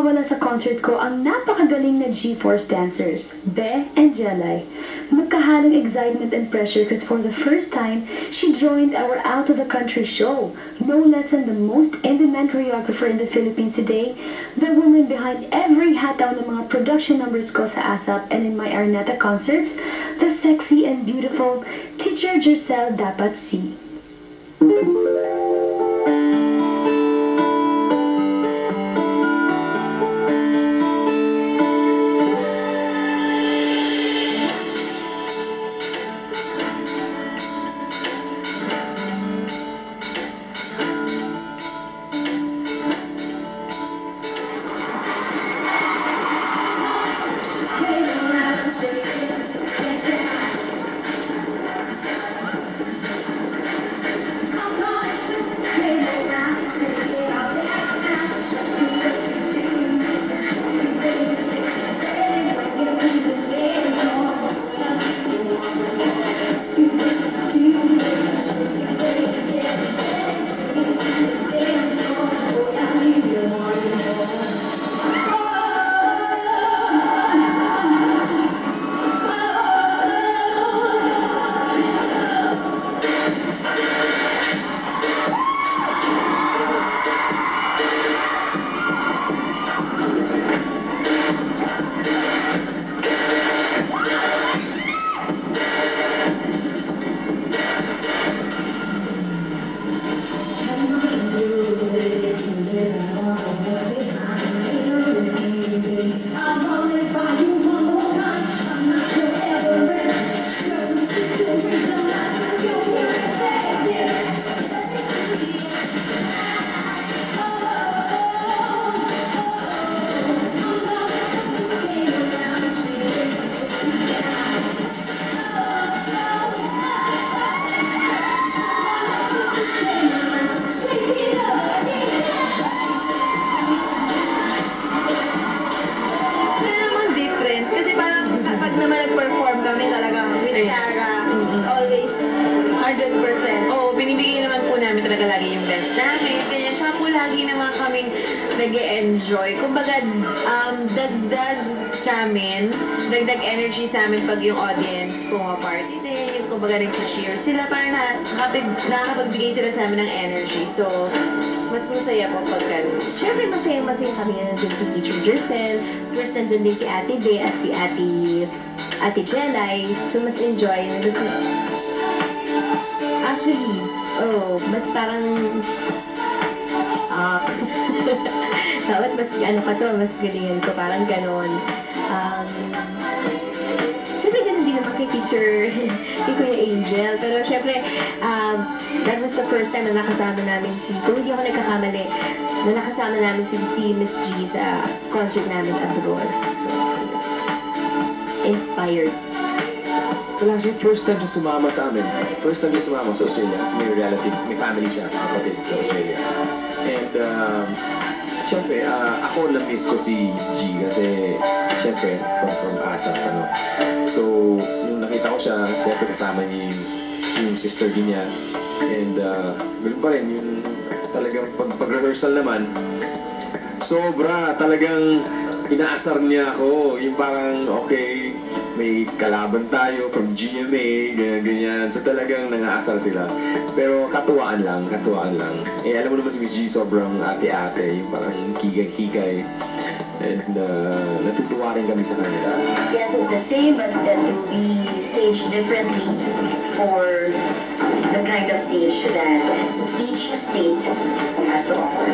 mawawala sa concert ko ang napakagaling na G-Force dancers, Be and Jelay. Magkahalong excitement and pressure because for the first time, she joined our Out of the Country show. No less than the most in-demand choreographer in the Philippines today, the woman behind every hataw ng mga production numbers ko sa ASAP and in my Arnetta concerts, the sexy and beautiful Teacher Jercel Dapat Si. Always 100%. Oo, binibigay naman po namin talaga lagi yung best namin. Kaya siya po lagi naman kaming nag-e-enjoy. Kumbaga, dagdag sa amin, dagdag energy sa amin pag yung audience party din, yung kumbaga nag-cheer sila para nakakapagbigay sila sa amin ng energy. So, mas masaya po pag ganun. Siyempre, masaya-masaya kami nandun si Teacher Jercel. First, nandun din si Ate Be at si Ate Jelay. So, mas enjoy. Actually, mas parang dapat mas mas galingan ko, parang ganon. Siyempre, ganon din naman kay Teacher, kay Kuya Angel. Pero siyempre, that was the first time na nakasama namin kung hindi ako nagkakamali, na nakasama namin si Miss G sa concert namin abroad. So, inspired. Wala siya, first time siya sumama sa amin. First time siya sumama sa Australia kasi may relative, may family siya, kapatid sa Australia. And, siyempre, ako na-miss ko si G kasi, siyempre, from ASAP, ano. So, nung nakita ko siya, siyempre kasama niya yung sister din niya. And, ganoon pa rin, yung talagang pag-rehearsal naman, sobra, talagang inaasar niya ako. Yung parang, okay, may kalaban tayo from GMA, ganyan. So talagang nangaasar sila. Pero katuwaan lang. Eh, alam mo naman si Miss G, sobrang ate-ate, yung parang higay-higay. And natutuwa rin kami sa kanila. Yes, it's the same, but that will be staged differently for the kind of stage that each state has to offer.